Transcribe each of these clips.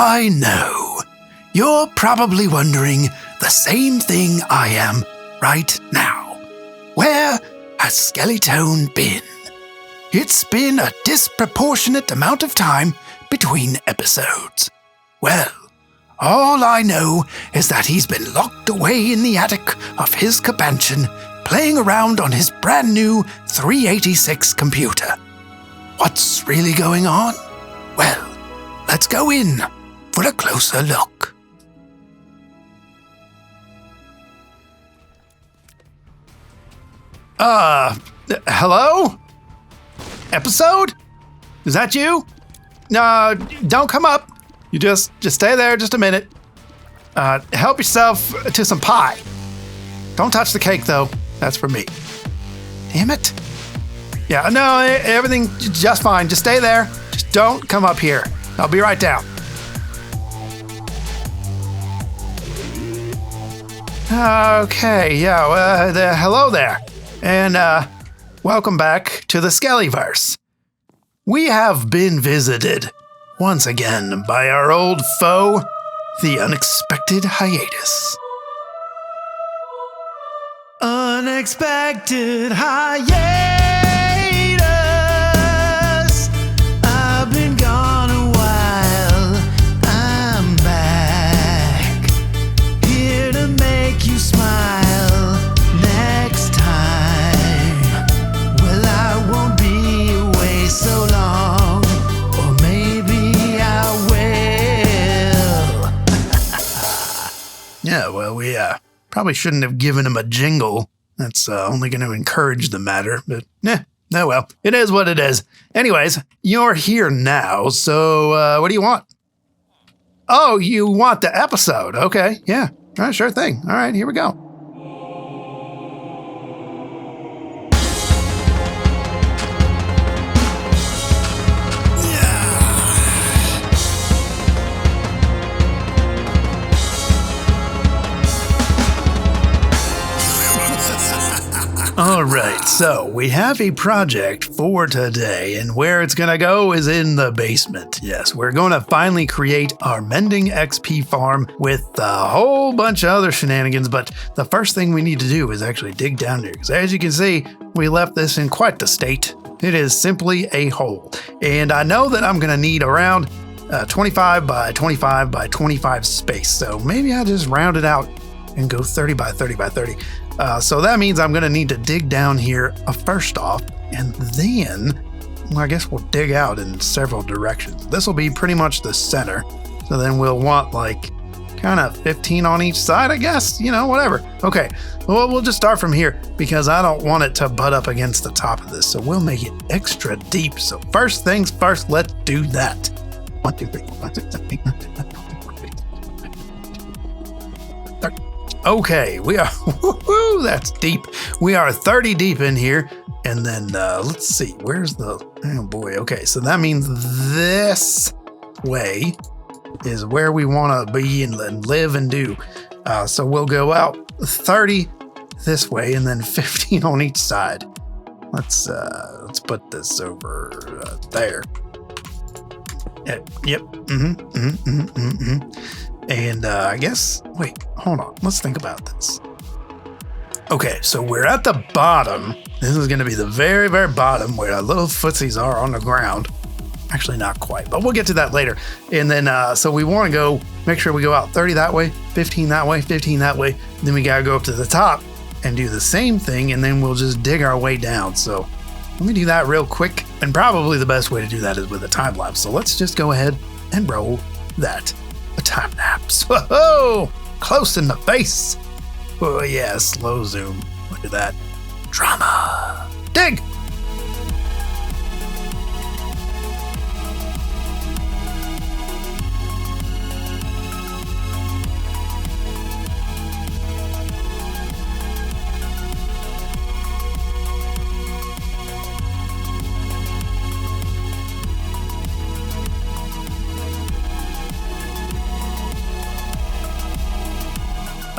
I know. You're probably wondering the same thing I am right now. Where has Skellytone been? It's been a disproportionate amount of time between episodes. Well, all I know is that he's been locked away in the attic of his cabanchon, playing around on his brand new 386 computer. What's really going on? Well, let's go in for a closer look. Hello? Episode? Is that you? No, don't come up. You just stay there just a minute. Help yourself to some pie. Don't touch the cake, though. That's for me. Damn it. Yeah, no, everything just fine. Just stay there. Just don't come up here. I'll be right down. Okay, yeah, hello there. And, welcome back to the Skellyverse. We have been visited once again by our old foe, the unexpected Hiatus. Unexpected Hiatus. I've been gone a while. I'm back. Here to make you smile next time. Well, I won't be away so long. Or maybe I will. Yeah, well, we, probably shouldn't have given him a jingle. That's only going to encourage the matter, but oh well. It is what it is. Anyways, you're here now, so what do you want? Oh, you want the episode? Okay, yeah. All right, sure thing. All right, here we go. All right, so we have a project for today, and where it's going to go is in the basement. Yes, we're going to finally create our mending XP farm with a whole bunch of other shenanigans, but the first thing we need to do is actually dig down here, because as you can see, we left this in quite the state. It is simply a hole, and I know that I'm going to need around 25 by 25 by 25 space, so maybe I'll just round it out and go 30 by 30 by 30. So that means I'm going to need to dig down here first off, and then, well, I guess we'll dig out in several directions. This will be pretty much the center. So then we'll want like kind of 15 on each side, I guess, you know, whatever. Okay, well, we'll just start from here because I don't want it to butt up against the top of this. So we'll make it extra deep. So first things first, let's do that. 1, 2, 3, 4, 5, 6, 7, 8, 9, 10, 11, 12, 13, 14, 15, 30. Okay, we are, woohoo, that's deep. We are 30 deep in here. And then let's see, where's the, oh boy. Okay, so that means this way is where we want to be and live and do. So we'll go out 30 this way and then 15 on each side. Let's put this over there. Yep. And I guess, wait, hold on. Let's think about this. Okay, so we're at the bottom. This is going to be the very, very bottom where our little footsies are on the ground. Actually, not quite, but we'll get to that later. And then, so we want to go, make sure we go out 30 that way, 15 that way, 15 that way. Then we got to go up to the top and do the same thing. And then we'll just dig our way down. So let me do that real quick. And probably the best way to do that is with a time lapse. So let's just go ahead and roll that. A time lapse. Whoa! Close in the face. Oh yeah, slow zoom. Look at that. Drama. Dig!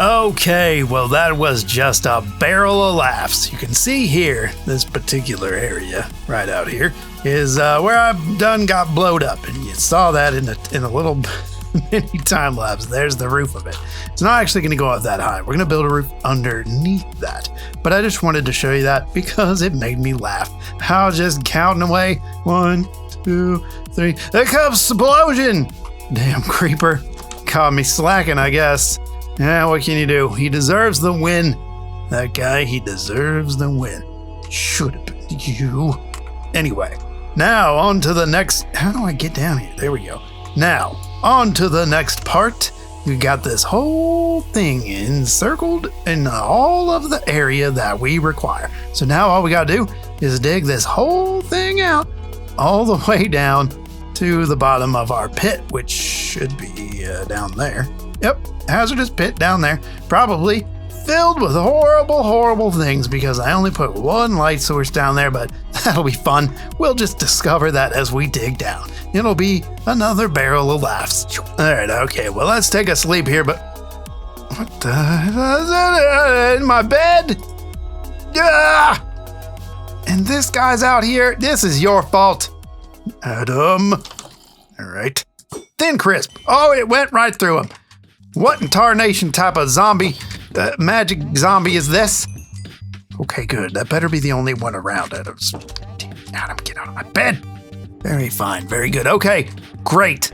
Okay, well that was just a barrel of laughs. You can see here, this particular area right out here is where I've done got blowed up, and you saw that in a little mini time lapse. There's the roof of it. It's not actually going to go up that high. We're going to build a roof underneath that. But I just wanted to show you that because it made me laugh. I was just counting away. 1, 2, 3. There comes explosion! Damn creeper. Caught me slacking, I guess. Yeah, what can you do? He deserves the win. That guy, he deserves the win. Should have been you. Anyway, now on to the next. How do I get down here? There we go. Now, on to the next part. We got this whole thing encircled in all of the area that we require. So now all we gotta do is dig this whole thing out all the way down to the bottom of our pit, which should be down there. Yep, hazardous pit down there. Probably filled with horrible, horrible things because I only put one light source down there, but that'll be fun. We'll just discover that as we dig down. It'll be another barrel of laughs. All right, okay, well, let's take a sleep here, but what the? In my bed? Ah! And this guy's out here. This is your fault, Adam. All right. Thin crisp. Oh, it went right through him. What in tarnation type of zombie, magic zombie is this? Okay, good. That better be the only one around. Adam, get out of my bed. Very fine. Very good. Okay, great.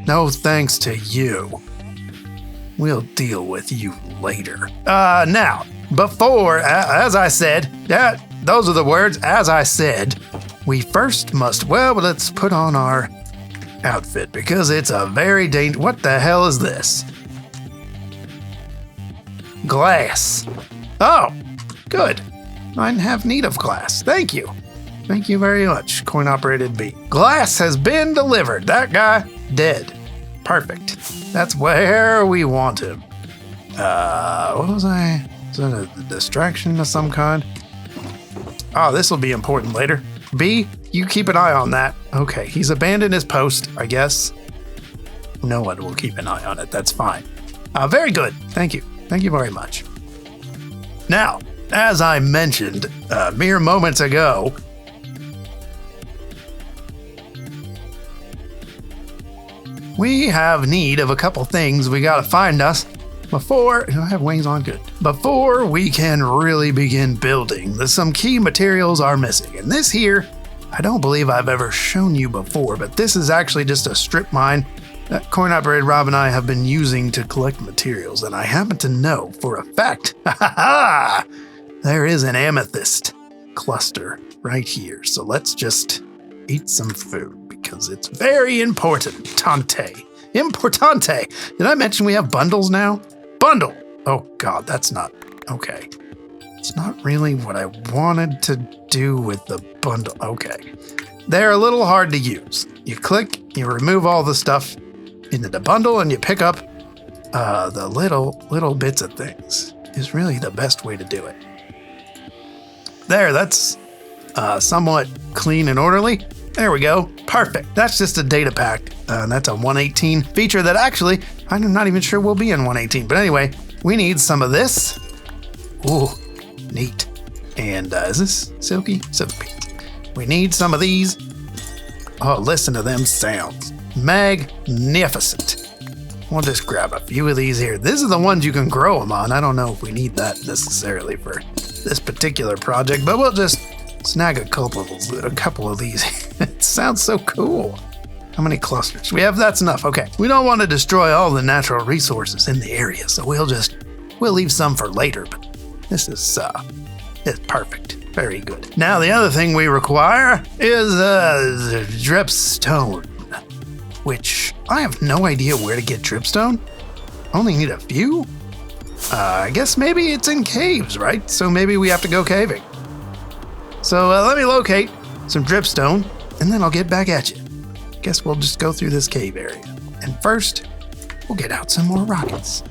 No thanks to you. We'll deal with you later. Now, before, as I said, those are the words, as I said, we first must, well, let's put on our outfit because it's a very dangerous, what the hell is this? Glass. Oh, good. I have need of glass. Thank you. Thank you very much, coin-operated bee. Glass has been delivered. That guy, dead. Perfect. That's where we want him. What was I? Is that a distraction of some kind? Oh, this will be important later. B, you keep an eye on that. Okay, he's abandoned his post, I guess. No one will keep an eye on it. That's fine. Very good. Thank you. Thank you very much. Now, as I mentioned mere moments ago, we have need of a couple things we gotta find us before, I have wings on, good. Before we can really begin building, some key materials are missing. And this here, I don't believe I've ever shown you before, but this is actually just a strip mine that coin-operated Rob and I have been using to collect materials. And I happen to know for a fact, there is an amethyst cluster right here. So let's just eat some food because it's very important. Importante. Did I mention we have bundles now? Bundle. Oh God, that's not okay. It's not really what I wanted to do with the bundle. Okay. They're a little hard to use. You click, you remove all the stuff into the bundle and you pick up the little bits of things is really the best way to do it. There, that's somewhat clean and orderly. There we go. Perfect. That's just a data pack. That's a 118 feature that actually, I'm not even sure will be in 118. But anyway, we need some of this. Ooh, neat. And is this silky? Silky. We need some of these. Oh, listen to them sounds. Magnificent. We'll just grab a few of these here. These are the ones you can grow them on. I don't know if we need that necessarily for this particular project, but we'll just snag a couple of these. It sounds so cool. How many clusters? We have, that's enough. Okay. We don't want to destroy all the natural resources in the area, so we'll leave some for later, but this is it's perfect. Very good. Now the other thing we require is dripstone, which I have no idea where to get dripstone. Only need a few. I guess maybe it's in caves, right? So maybe we have to go caving. So let me locate some dripstone, and then I'll get back at you. Guess we'll just go through this cave area. And first, we'll get out some more rockets,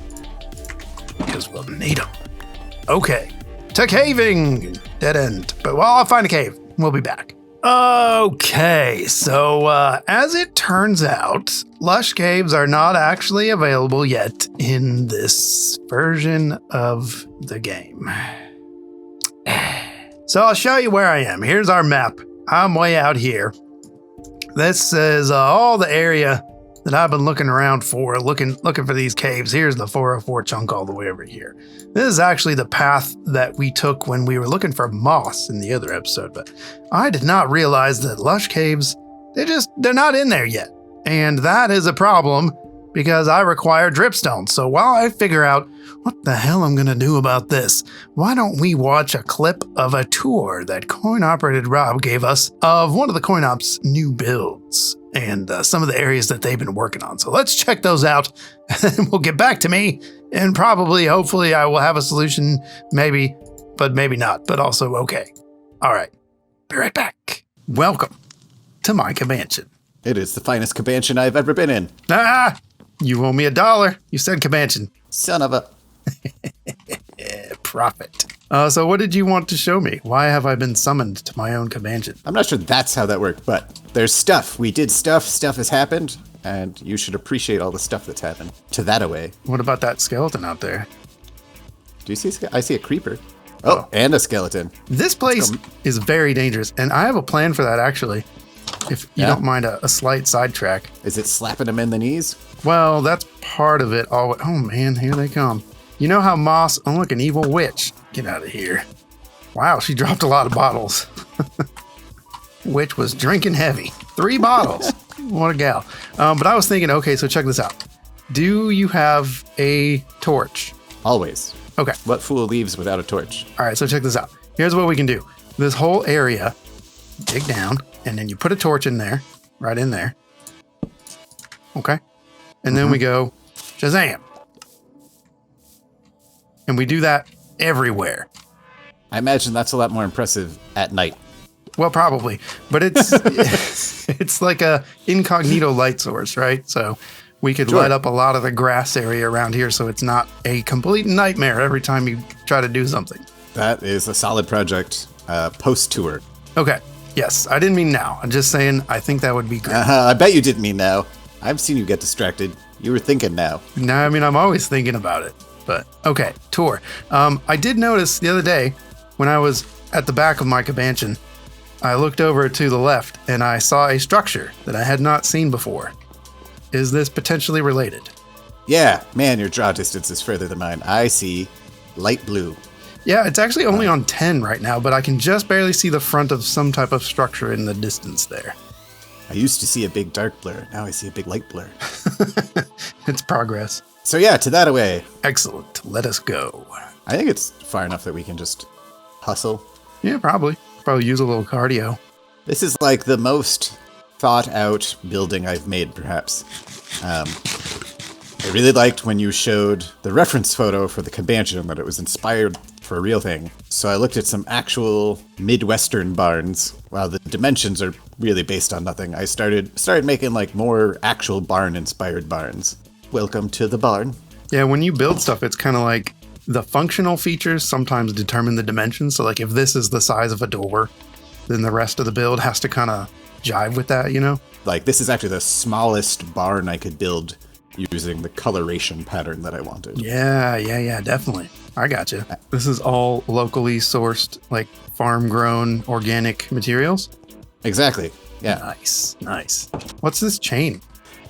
because we'll need them. Okay, to caving! Dead end. But well, I'll find a cave. We'll be back. Okay, so as it turns out, lush caves are not actually available yet in this version of the game. So I'll show you where I am. Here's our map. I'm way out here. This is all the area that I've been looking around for, looking for these caves. Here's the 404 chunk all the way over here. This is actually the path that we took when we were looking for moss in the other episode, but I did not realize that lush caves, they're not in there yet. And that is a problem because I require dripstone. So while I figure out what the hell I'm going to do about this, why don't we watch a clip of a tour that Coin-Operated Rob gave us of one of the Coin-Op's new builds and some of the areas that they've been working on. So let's check those out and we'll get back to me and hopefully I will have a solution, maybe, but maybe not, but also okay. All right, be right back. Welcome to my Cabanchon. It is the finest Cabanchon I've ever been in. Ah, you owe me $1. You said Cabanchon. Son of a... Profit. So what did you want to show me? Why have I been summoned to my own Cabanchon? I'm not sure that's how that worked, but there's stuff. We did stuff. Stuff has happened, and you should appreciate all the stuff that's happened. To that away. What about that skeleton out there? Do you see? I see a creeper. Oh, and a skeleton. This place is very dangerous, and I have a plan for that, actually. If you don't mind a slight sidetrack. Is it slapping him in the knees? Well, that's part of it. Oh man, here they come. You know how Moss... Oh, look, an evil witch. Get out of here. Wow, she dropped a lot of bottles. Witch was drinking heavy. 3 bottles. What a gal. But I was thinking, okay, so check this out. Do you have a torch? Always. Okay. What fool leaves without a torch? All right, so check this out. Here's what we can do. This whole area, dig down, and then you put a torch in there, right in there. Okay. And then we go, Shazam. And we do that everywhere. I imagine that's a lot more impressive at night. Well, probably. But it's it's like a incognito light source, right? So we could light up a lot of the grass area around here so it's not a complete nightmare every time you try to do something. That is a solid project post-tour. Okay. Yes, I didn't mean now. I'm just saying I think that would be great. I bet you didn't mean now. I've seen you get distracted. You were thinking now. No, I mean, I'm always thinking about it. But, okay, tour. I did notice the other day when I was at the back of my Cabanchon, I looked over to the left and I saw a structure that I had not seen before. Is this potentially related? Yeah, man, your draw distance is further than mine. I see light blue. Yeah, it's actually only on 10 right now, but I can just barely see the front of some type of structure in the distance there. I used to see a big dark blur. Now I see a big light blur. It's progress. So yeah, to that away. Excellent. Let us go. I think it's far enough that we can just hustle. Yeah, probably. Probably use a little cardio. This is like the most thought out building I've made, perhaps. I really liked when you showed the reference photo for the Cabanchon that it was inspired for a real thing. So I looked at some actual Midwestern barns. Wow, the dimensions are really based on nothing. I started making like more actual barn inspired barns. Welcome to the barn. Yeah, when you build stuff, it's kind of like the functional features sometimes determine the dimensions. So like if this is the size of a door, then the rest of the build has to kind of jive with that, you know? Like this is actually the smallest barn I could build using the coloration pattern that I wanted. Yeah, definitely. I gotcha. This is all locally sourced, like farm-grown organic materials? Exactly, yeah. Nice. What's this chain?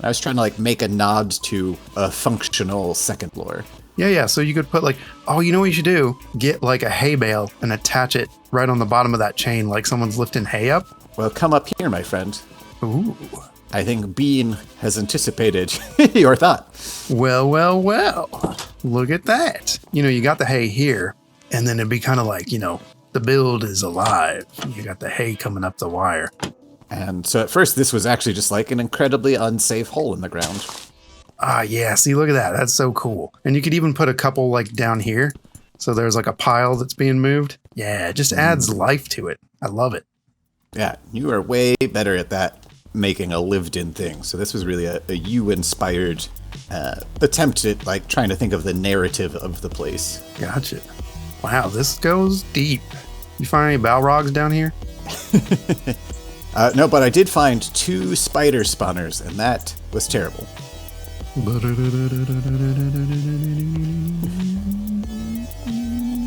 I was trying to like make a nod to a functional second floor. Yeah, so you could put like, oh, you know what you should do? Get like a hay bale and attach it right on the bottom of that chain like someone's lifting hay up. Well, come up here, my friend. Ooh. I think Bean has anticipated your thought. Well. Look at that. You know, you got the hay here, and then it'd be kind of like, you know, the build is alive. You got the hay coming up the wire. And so at first, this was actually just like an incredibly unsafe hole in the ground. Ah, yeah. See, look at that. That's so cool. And you could even put a couple like down here. So there's like a pile that's being moved. Yeah, it just adds life to it. I love it. Yeah, you are way better at that, making a lived-in thing. So this was really a you-inspired attempt at like trying to think of the narrative of the place. Gotcha. Wow, this goes deep. You find any Balrogs down here? No, but I did find 2 spider spawners, and that was terrible.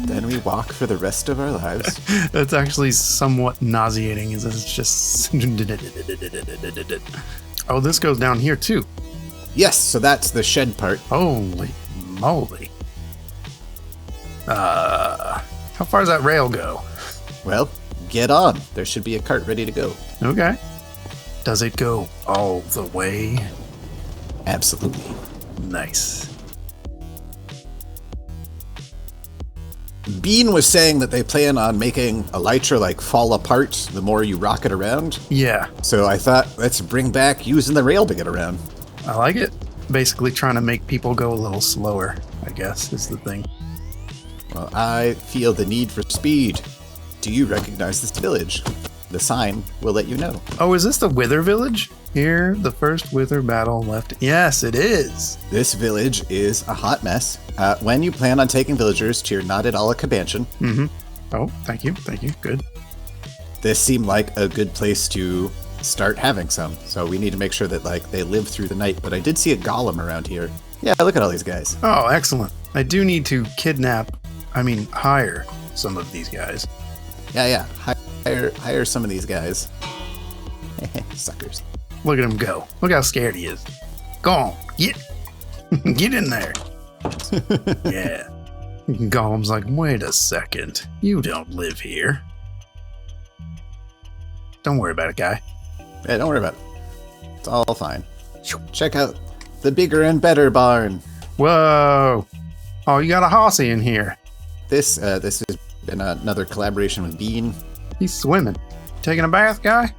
Then we walk for the rest of our lives. That's actually somewhat nauseating. It's just... Oh, this goes down here too. Yes, so that's the shed part. Holy moly. How far does that rail go? Well, get on. There should be a cart ready to go. Okay. Does it go all the way? Absolutely. Nice. Bean was saying that they plan on making Elytra like fall apart the more you rock it around. Yeah, So I thought, let's bring back using the rail to get around. I like it. Basically trying to make people go a little slower, I guess, is the thing. Well, I feel the need for speed. Do you recognize this village? The sign will let you know. Oh, is this the Wither Village? Here, the first Wither battle left. Yes, it is. This village is a hot mess. When you plan on taking villagers to your not-at-all Cabanchon, Oh, thank you. Thank you. Good. this seemed like a good place to start having some. So we need to make sure that like they live through the night. But I did see a golem around here. Yeah, look at all these guys. Oh, excellent. I do need to hire some of these guys. Yeah. Hire some of these guys. Suckers. Look at him go. Look how scared he is. Go on. Get in there. Yeah. Golem's like, wait a second. You don't live here. Don't worry about it, guy. Yeah, don't worry about it. It's all fine. Check out the bigger and better barn. Whoa. Oh, you got a horsey in here. This has been another collaboration with Bean. He's swimming. Taking a bath, guy?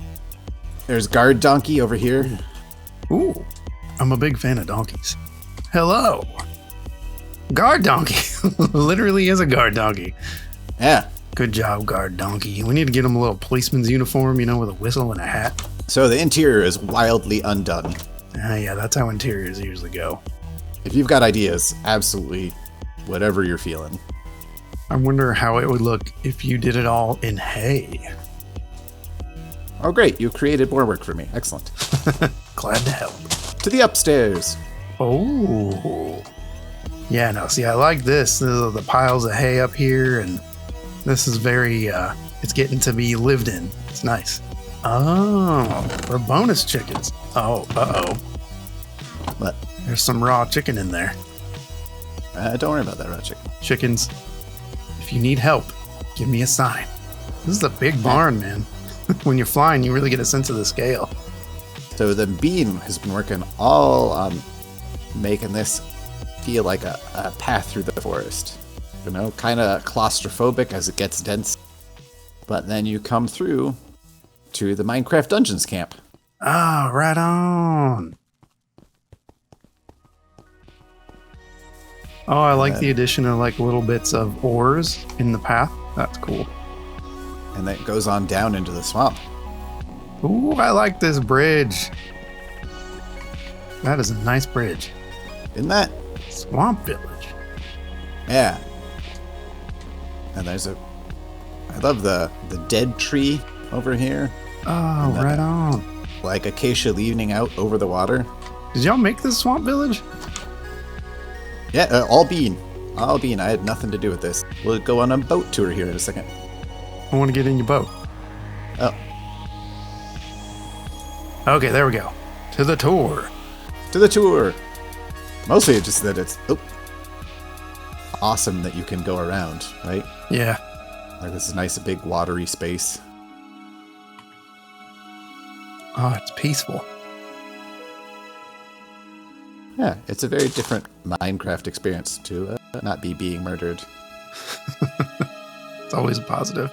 There's Guard Donkey over here. Ooh. I'm a big fan of donkeys. Hello. Guard donkey. Literally is a guard donkey. Yeah. Good job, guard donkey. We need to get him a little policeman's uniform, with a whistle and a hat. So the interior is wildly undone. Yeah, that's how interiors usually go. If you've got ideas, absolutely whatever you're feeling. I wonder how it would look if you did it all in hay. Oh, great. You created more work for me. Excellent. Glad to help. To the upstairs. Oh. Yeah, no, see, I like this. The piles of hay up here, and this is very, it's getting to be lived in. It's nice. Oh, we're bonus chickens. Oh, uh-oh. What? There's some raw chicken in there. Don't worry about that, raw chicken. Chickens, if you need help, give me a sign. This is a big barn, man. When you're flying, you really get a sense of the scale. So the Bean has been working all on making this feel like a path through the forest. Kind of claustrophobic as it gets dense. But then you come through to the MineCraft Dungeons camp. Ah, right on. Oh, I like the addition of like little bits of ores in the path. That's cool. And that goes on down into the swamp. Ooh, I like this bridge. That is a nice bridge. Isn't that? Swamp Village. Yeah. And I love the dead tree over here. Oh, right on. Like acacia leaning out over the water. Did y'all make this Swamp Village? Yeah, all Bean. All Bean. I had nothing to do with this. We'll go on a boat tour here in a second. I want to get in your boat. Oh. Okay, there we go. To the tour. To the tour. Mostly just that it's awesome that you can go around, right? Yeah. Like this is nice, big, watery space. Oh, it's peaceful. Yeah, it's a very different Minecraft experience to not be being murdered. It's always a positive.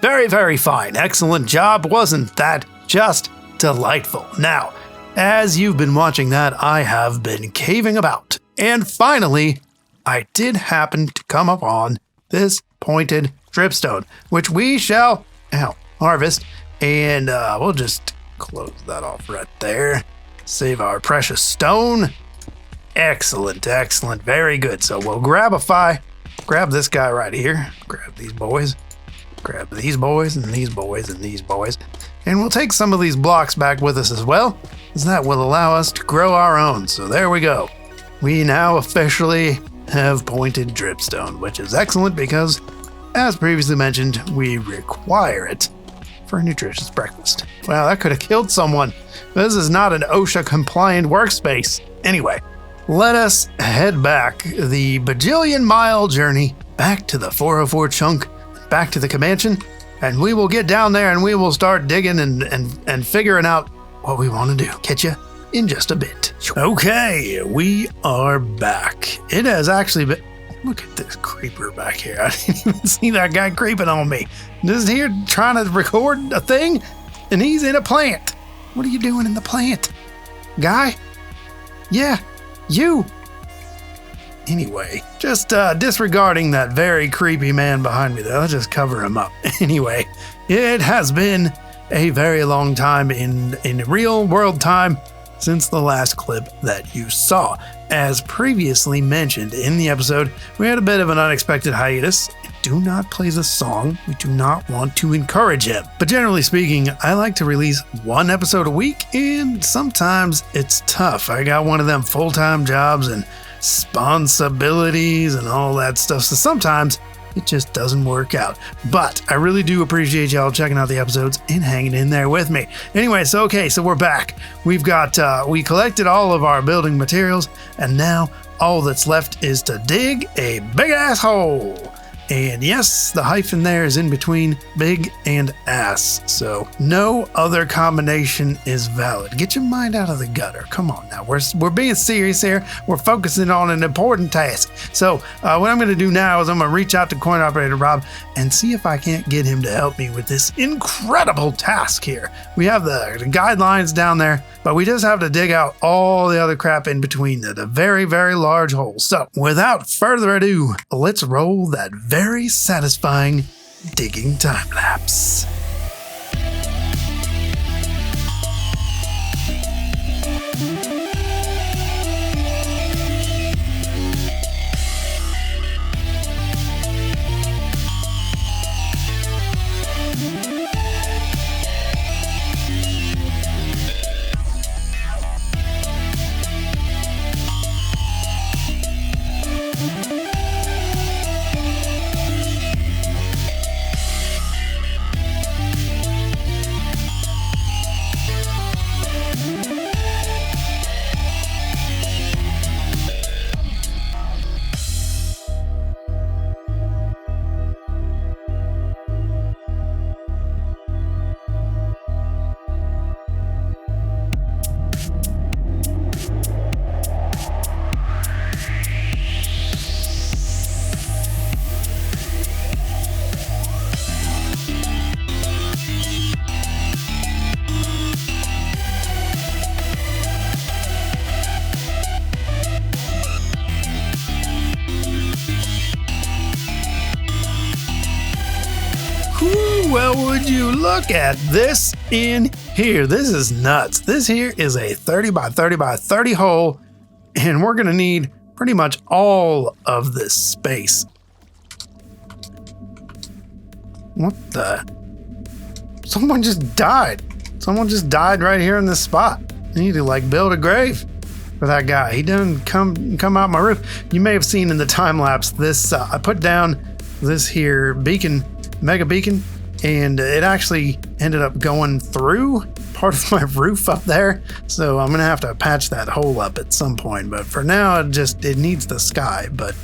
Very, very fine. Excellent job. Wasn't that just delightful? Now, as you've been watching that, I have been caving about. And finally, I did happen to come upon this pointed dripstone, which we shall harvest. And we'll just close that off right there. Save our precious stone. Excellent, excellent. Very good. So we'll grab this guy right here. Grab these boys. Grab these boys and these boys and these boys. And we'll take some of these blocks back with us as well. as that will allow us to grow our own. So there we go. We now officially have pointed dripstone, which is excellent because, as previously mentioned, we require it for a nutritious breakfast. Wow, that could have killed someone. This is not an OSHA-compliant workspace. Anyway, let us head back the bajillion-mile journey back to the 404 chunk, back to the Comanche, and we will get down there and we will start digging and figuring out what we want to do. Catch you in just a bit. Okay, we are back. It has actually been... Look at this creeper back here. I didn't even see that guy creeping on me. Just here trying to record a thing, and he's in a plant. What are you doing in the plant? Guy? Yeah, you. Anyway, just disregarding that very creepy man behind me there. Let's just cover him up. Anyway, it has been a very long time in real world time since the last clip that you saw. As previously mentioned in the episode, we had a bit of an unexpected hiatus. Do not play the song. We do not want to encourage him. But generally speaking, I like to release one episode a week, and sometimes it's tough. I got one of them full-time jobs and responsibilities and all that stuff, so sometimes it just doesn't work out. But I really do appreciate y'all checking out the episodes and hanging in there with me. Anyway, so we're back. We've got, we collected all of our building materials, and now all that's left is to dig a big ass hole. And yes, the hyphen there is in between big and ass, so no other combination is valid. Get your mind out of the gutter. Come on now, we're being serious here. We're focusing on an important task. So what I'm going to do now is I'm going to reach out to Coin Operator Rob and see if I can't get him to help me with this incredible task here. We have the guidelines down there, but we just have to dig out all the other crap in between the very, very large holes. So without further ado, let's roll that very satisfying digging time lapse. Well, would you look at this in here? This is nuts. This here is a 30 by 30 by 30 hole, and we're gonna need pretty much all of this space. What the? Someone just died. Someone just died right here in this spot. I need to like build a grave for that guy. He didn't come out my roof. You may have seen in the time lapse this, I put down this here beacon, mega beacon, and it actually ended up going through part of my roof up there. So I'm gonna have to patch that hole up at some point. But for now, it needs the sky. But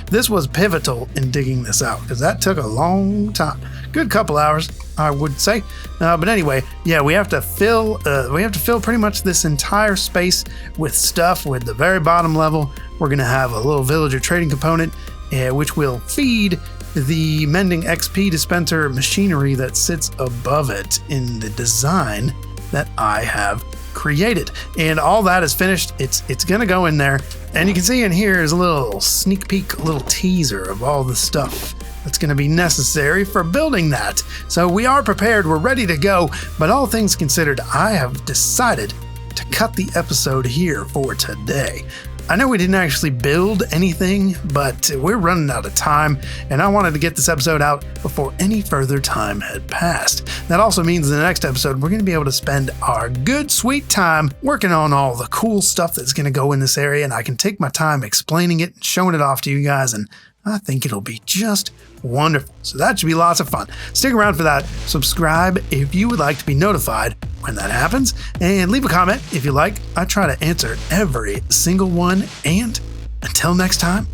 this was pivotal in digging this out because that took a long time. Good couple hours, I would say. But anyway, yeah, we have to fill pretty much this entire space with stuff. With the very bottom level, we're gonna have a little villager trading component, which will feed the mending XP dispenser machinery that sits above it in the design that I have created. And all that is finished. It's gonna go in there, and you can see in here is a little sneak peek, a little teaser of all the stuff that's gonna be necessary for building that. So we are prepared, we're ready to go, but all things considered, I have decided to cut the episode here for today. I know we didn't actually build anything, but we're running out of time, and I wanted to get this episode out before any further time had passed. That also means in the next episode, we're going to be able to spend our good, sweet time working on all the cool stuff that's going to go in this area, and I can take my time explaining it and showing it off to you guys, and I think it'll be just wonderful. So that should be lots of fun. Stick around for that. Subscribe if you would like to be notified when that happens, and leave a comment if you like. I try to answer every single one, and until next time,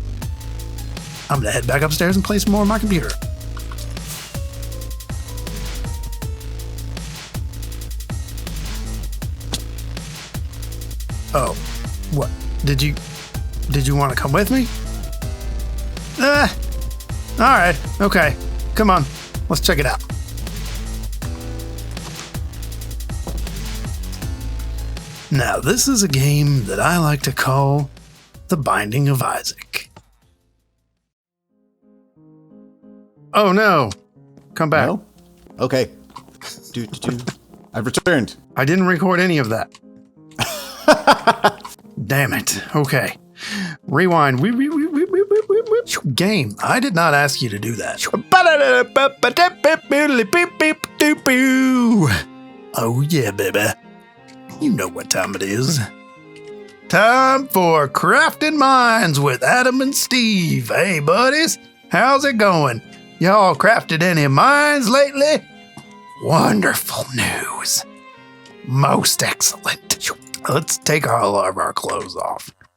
I'm gonna head back upstairs and play some more on my computer. Oh, what? Did you want to come with me? All right, okay, come on, let's check it out. Now, this is a game that I like to call The Binding of Isaac. Oh no, come back. No? Okay. I've returned. I didn't record any of that. Damn it. Okay. Rewind. Game, I did not ask you to do that. Oh yeah, baby. You know what time it is. Time for Crafting Mines with Adam and Steve. Hey, buddies. How's it going? Y'all crafted any mines lately? Wonderful news. Most excellent. Let's take all of our clothes off.